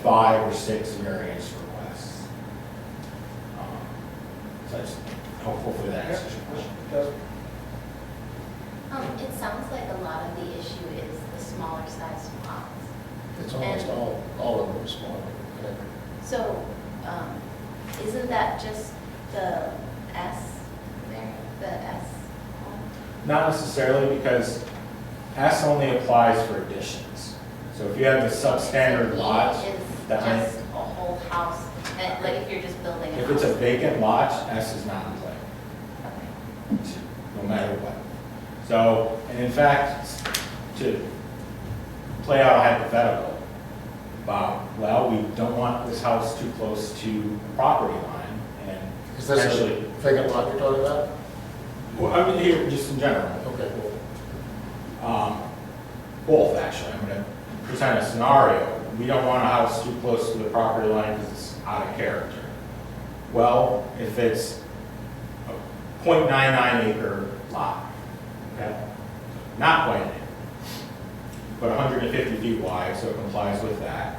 5 or 6 variance requests. So it's hopeful for that answers your question. It sounds like a lot of the issue is the smaller size lots. It's almost all of them are small. So, isn't that just the S there, the S? Not necessarily, because S only applies for additions. So if you have the substandard lot, Is that just a whole house, and like if you're just building a house. if it's a vacant lot, S is not in play, Okay. no matter what. So, and in fact, to play out a hypothetical about, well, we don't want this house too close to the property line, and Is this a essentially, vacant lot you're talking about? well, I mean, here, just in general. Okay. Both, actually. I'm going to present a scenario. We don't want a house too close to the property line because it's out of character. Well, if it's a 0.99 acre lot, okay, not quite an acre, but 150 feet wide, so it complies with that.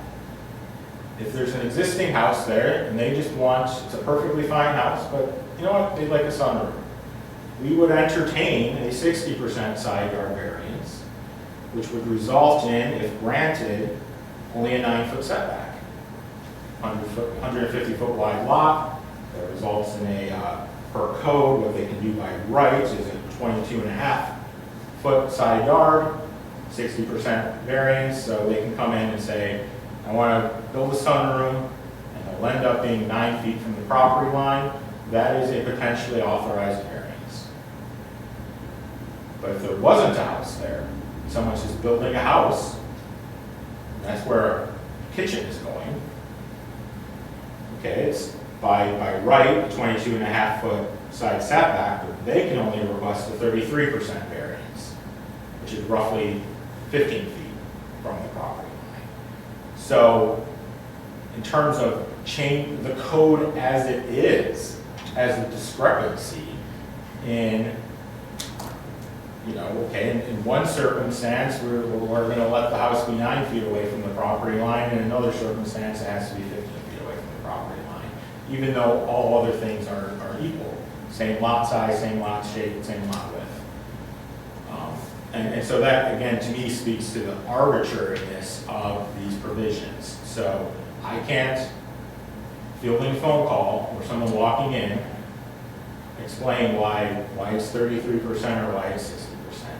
If there's an existing house there and they just want, it's a perfectly fine house, but you know what, they'd like a sunroom. We would entertain a 60% side yard variance, which would result in, if granted, only a 9-foot setback. 150 foot wide lot, that results in a, per code, what they can do by right is a 22.5 foot side yard, 60% variance, so they can come in and say, I want to build a sunroom, and it'll end up being 9 feet from the property line. That is a potentially authorized variance. But if there wasn't a house there, someone's just building a house, and that's where a kitchen is going, okay, it's by right, a 22.5 foot side setback, but they can only request a 33% variance, which is roughly 15 feet from the property line. So in terms of change the code as it is, as a discrepancy in, okay, in one circumstance, we're going to let the house be 9 feet away from the property line, and in another circumstance, it has to be 15 feet away from the property line, even though all other things are equal. Same lot size, same lot shape, same lot width. And so that, again, to me, speaks to the arbitrariness of these provisions. So I can't, fielding a phone call or someone walking in, explain why it's 33% or why it's 60%.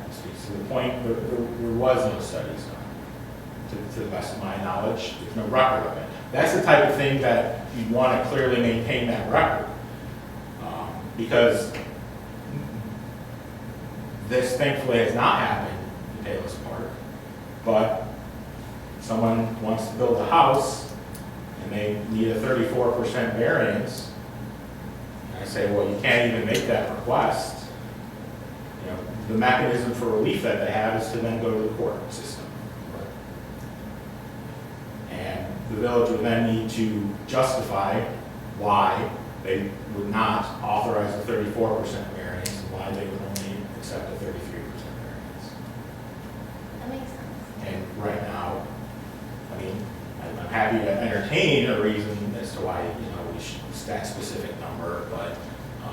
It speaks to the point that there was no studies done, to the best of my knowledge. There's no record of it. That's the type of thing that you want to clearly maintain that record. Because this thankfully has not happened in Palos Park, but someone wants to build a house and they need a 34% variance. And I say, well, you can't even make that request. The mechanism for relief that they have is to then go to the court system. And the village would then need to justify why they would not authorize a 34% variance and why they would only accept a 33% variance. That makes sense. And right now, I mean, I'm happy to entertain a reason as to why, we should use that specific number, but, I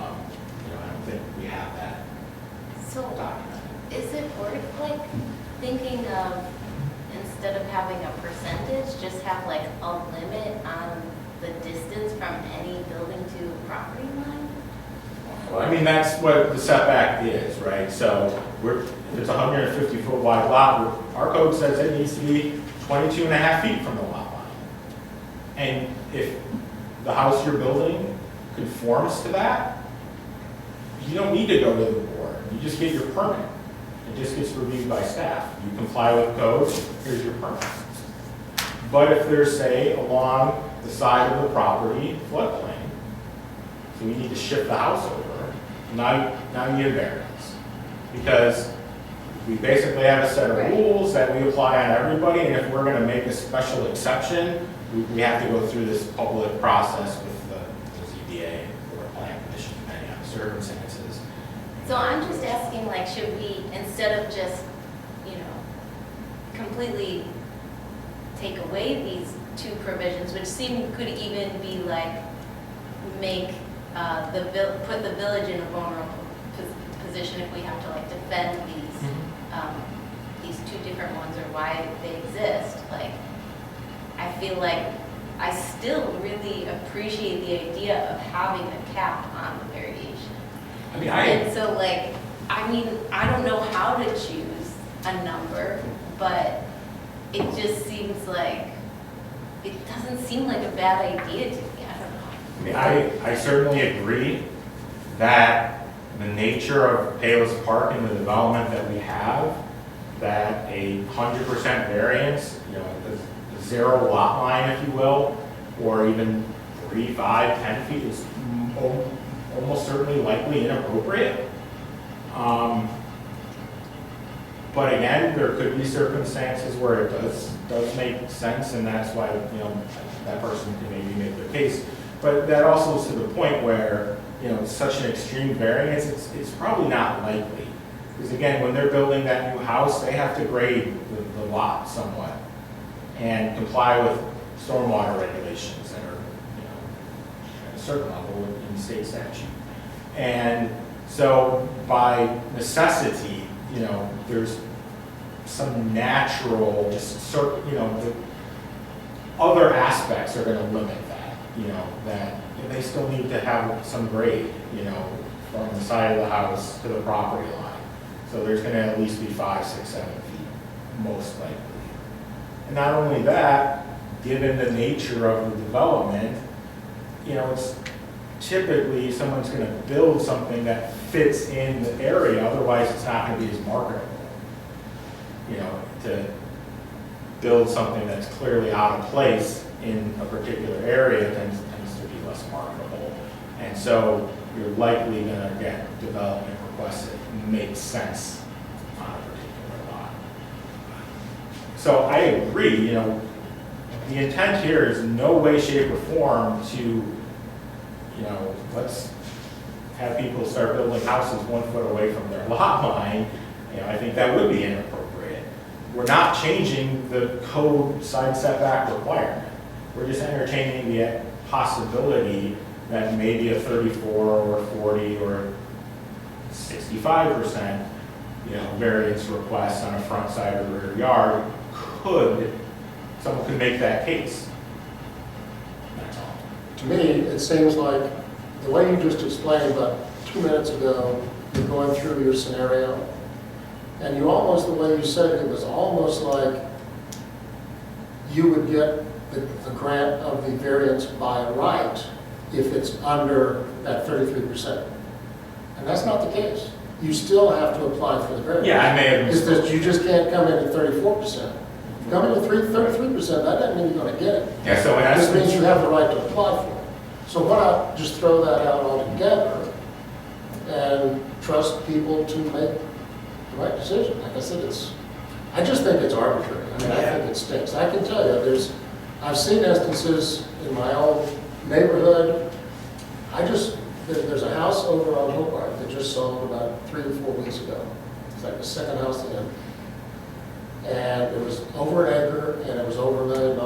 don't think we have that So, documented. is it worth thinking of, instead of having a percentage, just have a limit on the distance from any building to property line? Well, I mean, that's what the setback is, right? So if it's a 150 foot wide lot, our code says it needs to be 22.5 feet from the lot line. And if the house you're building conforms to that, you don't need to go to the board. You just get your permit. It just gets reviewed by staff. You comply with code, here's your permit. But if there's, say, along the side of the property floodplain, So we need to shift the house over. Now you need a variance. Because we basically have a set of Right. rules that we apply on everybody, and if we're gonna make a special exception, we have to go through this public process with the ZBA or plan commission, depending on the circumstances. So I'm just asking, like, should we, instead of just, you know, completely take away these two provisions, which could even be like, make put the village in a vulnerable position if we have to like defend these two different ones or why they exist, like, I feel like I still really appreciate the idea of having a cap on the variation. I mean, And so like, I mean, I don't know how to choose a number, but it just seems like, it doesn't seem like a bad idea to me, I don't know. I mean, I certainly agree that the nature of Palos Park and the development that we have, that 100% variance, you know, the zero lot line, if you will, or even 3, 5, 10 feet is almost certainly likely inappropriate. But again, there could be circumstances where it does make sense, and that's why, you know, that person can maybe make their case. But that also is to the point where, you know, it's such an extreme variance, it's probably not likely. Because again, when they're building that new house, they have to grade the lot somewhat and comply with stormwater regulations that are, you know, at a certain level in state statute. And so by necessity, you know, there's some natural, you know, the other aspects are going to limit that, you know, that they still need to have some grade, you know, from the side of the house to the property line. So there's going to at least be 5, 6, 7 feet, most likely. And not only that, given the nature of the development, you know, it's typically someone's going to build something that fits in the area, otherwise it's not going to be as marketable. You know, to build something that's clearly out of place in a particular area tends to be less marketable. And so you're likely going to get development requests that make sense on a particular lot. So I agree, you know, the intent here is no way, shape, or form to, you know, let's have people start building houses 1 foot away from their lot line. You know, I think that would be inappropriate. We're not changing the code side setback requirement. We're just entertaining the possibility that maybe a 34 or 40 or 65%, you know, variance request on a front side or rear yard someone could make that case. That's all. To me, it seems like the way you just explained about 2 minutes ago, you're going through your scenario, and you almost, the way you said it, it was almost like you would get the grant of the variance by right if it's under that 33%. And that's not the case. You still have to apply for the variance. Yeah, I may have It's that you just can't come in at 34%. Come in at 33%, that doesn't mean you're going to get it. Yeah, so in This means essence, you have the right to apply for it. So why not just throw that out altogether and trust people to make the right decision? Like I said, I just think it's arbitrary. I mean, I think it stinks. I can tell you, I've seen instances in my own neighborhood. There's a house over on Hobart that just sold about 3 or 4 weeks ago. It's like the second house in. And it was over an acre, and it was over $1 million.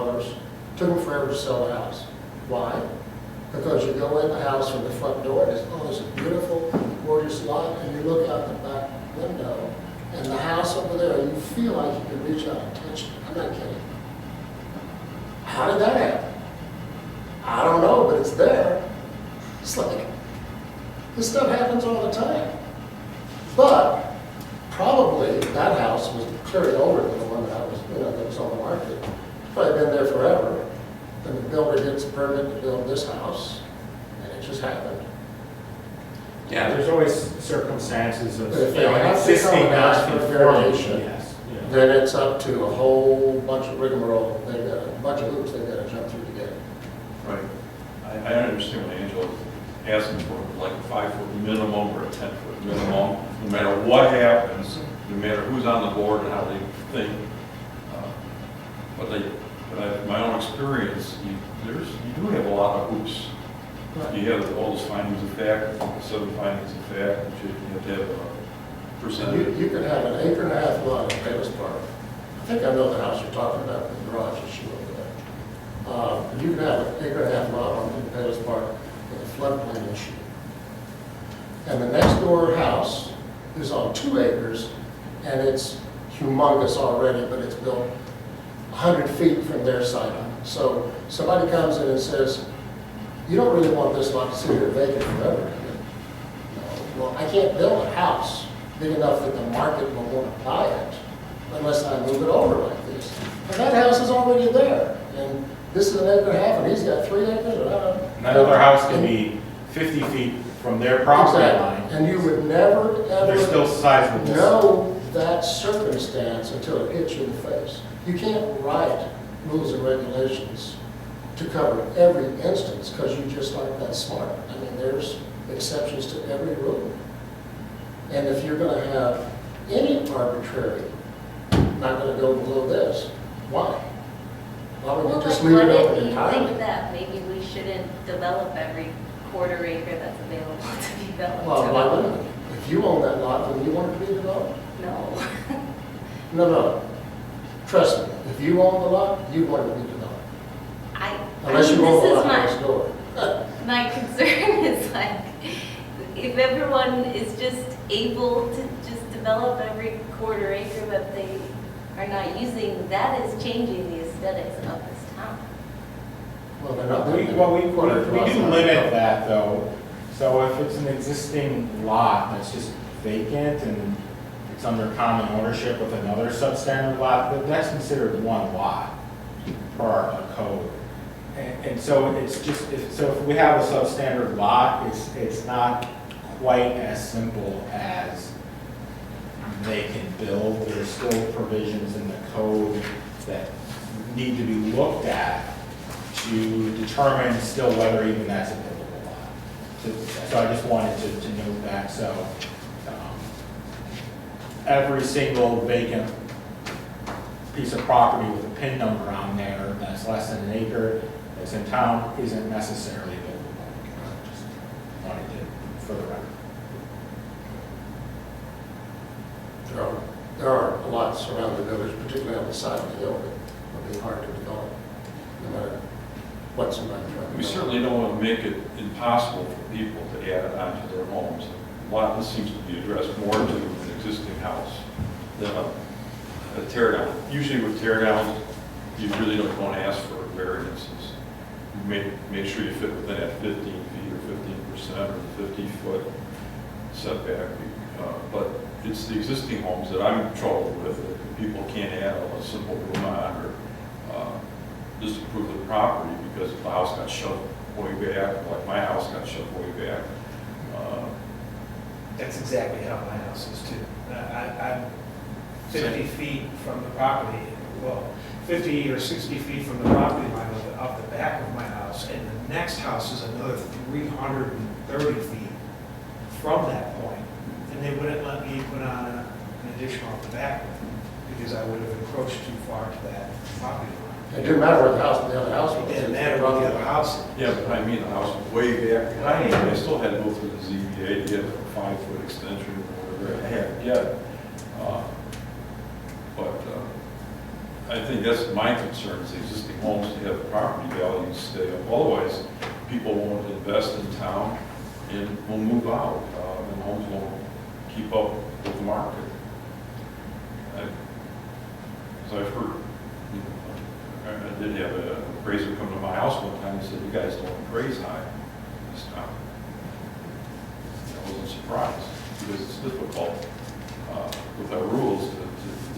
Took them forever to sell the house. Why? Because you go in the house from the front door, and it's a beautiful, gorgeous lot, and you look out the back window, and the house over there, you feel like you can reach out and touch it. I'm not kidding. How did that happen? I don't know, but it's there. It's like, this stuff happens all the time. But probably that house was clearly older than the one that was on the market. It's probably been there forever. Then the builder gets a permit to build this house, and it just happened. yeah, there's always circumstances of, But if you know, they an have to existing come and ask for non-conforming, variation, yes. You know. Then it's up to a whole bunch of rigmarole. They've got a bunch of hoops they've got to jump through to get it. Right. I understand what asking for like a 5-foot minimum or a 10-foot minimum, no matter what happens, no matter who's on the board and how they think. But my own experience, you do have a lot of hoops. You have all those findings of fact, the 7 findings of fact, that you have to have a percentage. You could have an 1.5 acre lot in Payless Park. I think I know the house you're talking about, the garage issue over there. You could have an 1.5 acre lot in Payless Park with a floodplain issue. And the next door house is on 2 acres, and it's humongous already, but it's built 100 feet from their side. So somebody comes in and says, you don't really want this lot to sit here vacant forever. No. Well, I can't build a house big enough that the market will want to buy it unless I move it over like this. And that house is already there. And this is an 1.5 acre, and he's got 3 acres, or I don't know. And that other house can be 50 feet from their property line. And you would never, They're ever still sizable. know that circumstance until it hits you in the face. You can't write rules and regulations to cover every instance because you just aren't that smart. I mean, there's exceptions to every rule. And if you're going to have any arbitrary, not going to go below this, why? Why would you just leave it open What entirely? if that maybe we shouldn't develop every 1/4 acre that's available to be developed? Well, why wouldn't you? If you own that lot, then you want it to be developed. No. No. Trust me, if you own the lot, you want it to be developed. Unless you own the lot next door. My concern is like, if everyone is just able to just develop every 1/4 acre that they are not using, that is changing the aesthetics of this town. Well, they're not We doing do limit that though. So if it's an existing lot that's just vacant and it's under common ownership with another substandard lot, then that's considered one lot per our code. And so it's just, if we have a substandard lot, it's not quite as simple as they can build. There's still provisions in the code that need to be looked at to determine still whether even that's a buildable lot. So I just wanted to note that. So every single vacant piece of property with a PIN number on there that's less than 1 acre that's in town isn't necessarily buildable. Just wanted to, for the record. There are lots around the village, particularly on the side of the hill, that would be hard to develop, no matter what somebody tries to We develop. certainly don't want to make it impossible for people to add it onto their homes. A lot of this seems to be addressed more to an existing house than a tear down. Usually with tear downs, you really don't want to ask for variances. You make sure you fit within that 15 feet or 15% or the 50-foot setback. But it's the existing homes that I'm troubled with, that people can't add a simple room on or just improve the property because if the house got shoved way back, like my house got shoved way back. That's exactly how my house is too. I'm 50 feet from the property, well, 50 or 60 feet from the property line of the back of my house, and the next house is another 330 feet from that point. And they wouldn't let me put on an addition off the back because I would have encroached too far to that property line. It didn't matter where the other house was. It didn't matter what the other house. Yeah, but I mean, the house was way back behind me. I still had to go through the ZBA to get a 5-foot extension or whatever I had to get. I think that's my concern, is the existing homes to have the property values stay up. Otherwise, people won't invest in town and will move out, and homes won't keep up with the market. So I've heard, I did have an appraiser come to my house one time and said, you guys don't appraise high this town. I wasn't surprised, because it's difficult with our rules to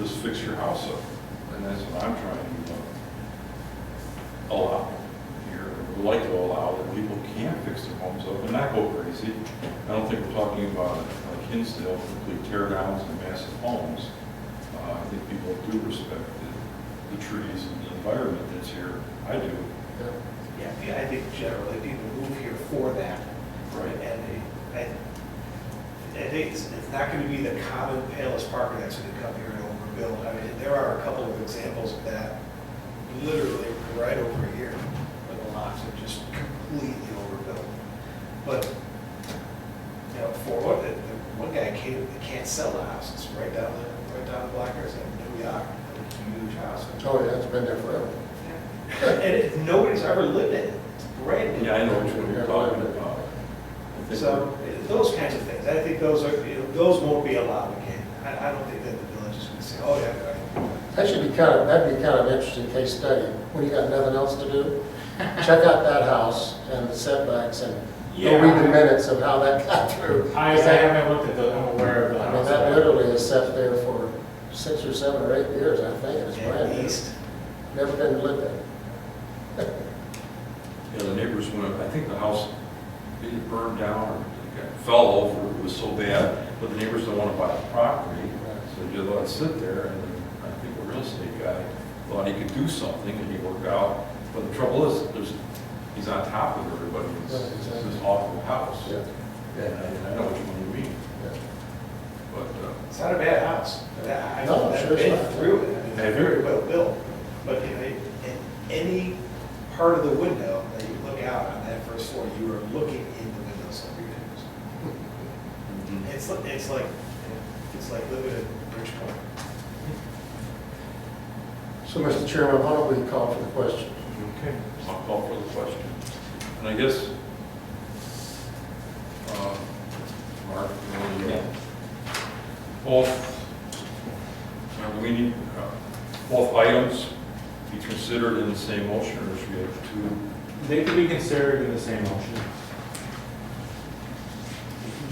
just fix your house up. And that's what I'm trying to allow here. We'd like to allow that people can fix their homes up and not go crazy. I don't think we're talking about like Hinsdale, complete tear downs and massive homes. I think people do respect the trees and the environment that's here. I do. Yeah, I think generally people move here for that. Right. think it's not going to be the common Payless Parker that's going to come here and overbuild. I mean, there are a couple of examples of that, literally right over here, where the lots are just completely overbuilt. But, you know, for what, the one guy can't sell the house, it's right down the Blackers in New York, a huge house. Oh, yeah, it's been there forever. Nobody's ever lived in it, it's brand new. Yeah, I know which one you're talking about. I think So, those kinds of things, I think those are, those won't be allowed again. I don't think that the village is gonna say, oh, yeah, right. That'd be kind of an interesting case study, when you got nothing else to do. Check out that house and the setbacks and go read the minutes of how that got through. I haven't looked at the, I'm aware of the I mean, house. that literally is set there for 6 or 7 or 8 years, I think, and it's brand At new. least. Never been lived in. Yeah, the neighbors went, I think the house either burned down or fell over, it was so bad, but the neighbors don't want to buy the property, so they just let it sit there, and I think the real estate guy thought he could do something, and he worked out, but the trouble is, he's on top of everybody, it's Right, exactly. this awful house. Yeah. And I know which one you mean, Yeah. but, It's not a bad house. I've No, sure it's been not. through it. I mean, Have it's you? very well built. But, you know, in any part of the window that you look out on that first floor, you are looking in the windows of your house. It's like living in Bridgeport. So, Mr. Chairman, why don't we call for the question? okay, I'll call for the question. And I guess, Mark, do we need both items be considered in the same motion, or should we have two? They could be considered in the same motion.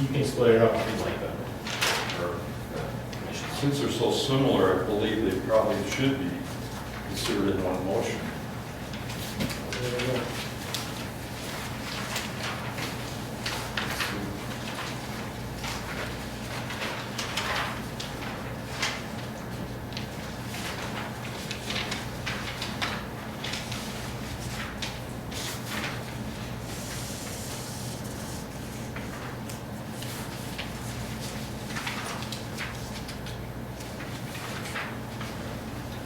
You can split it up if you'd like them. Or, Since they're so similar, I believe they probably should be considered in one motion.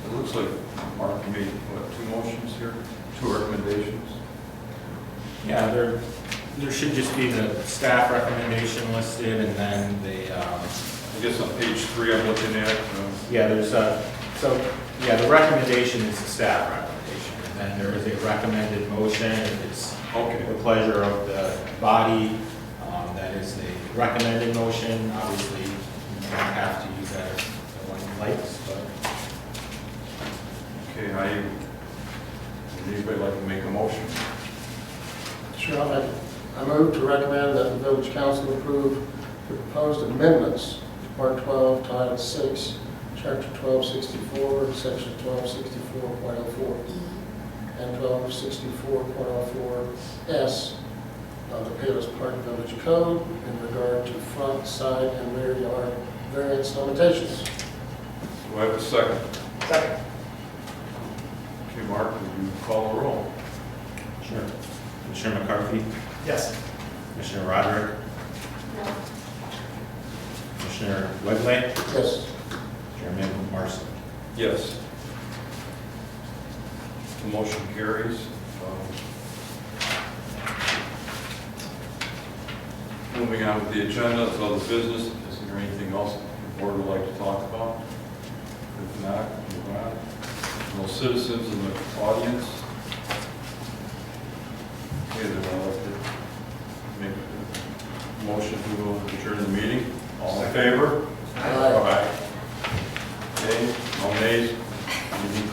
It looks like Mark made, what, 2 motions here? 2 recommendations? Yeah, there should just be the staff recommendation listed, and then the, I guess on page 3 I'm looking at, yeah, there's a, so, yeah, the recommendation is the staff recommendation, and then there is a recommended motion, if it's okay. the pleasure of the body, that is the recommended motion. Obviously, you don't have to use that if one likes, but Okay, would anybody like to make a motion? Sure, I move to recommend that the village council approve the proposed amendments to Part 12, Title 6, Chapter 1264, Section 1264.04E, and 1264.04S of the Payless Park Village Code in regard to front, side, and rear yard variance limitations. Do I have a second? Second. Okay, Mark, would you call the roll? sure. Commissioner McCarthy, Yes. Commissioner Roderick, No. Commissioner Wegley, Yes. Chairman Marson. Yes. The motion carries. Moving on with the agenda, it's other business. Is there anything else the board would like to talk about? If not, move on. No citizens in the audience? Okay, then I'd like to make a motion to adjourn the meeting. All in favor? Aye. Okay, no nays? Meeting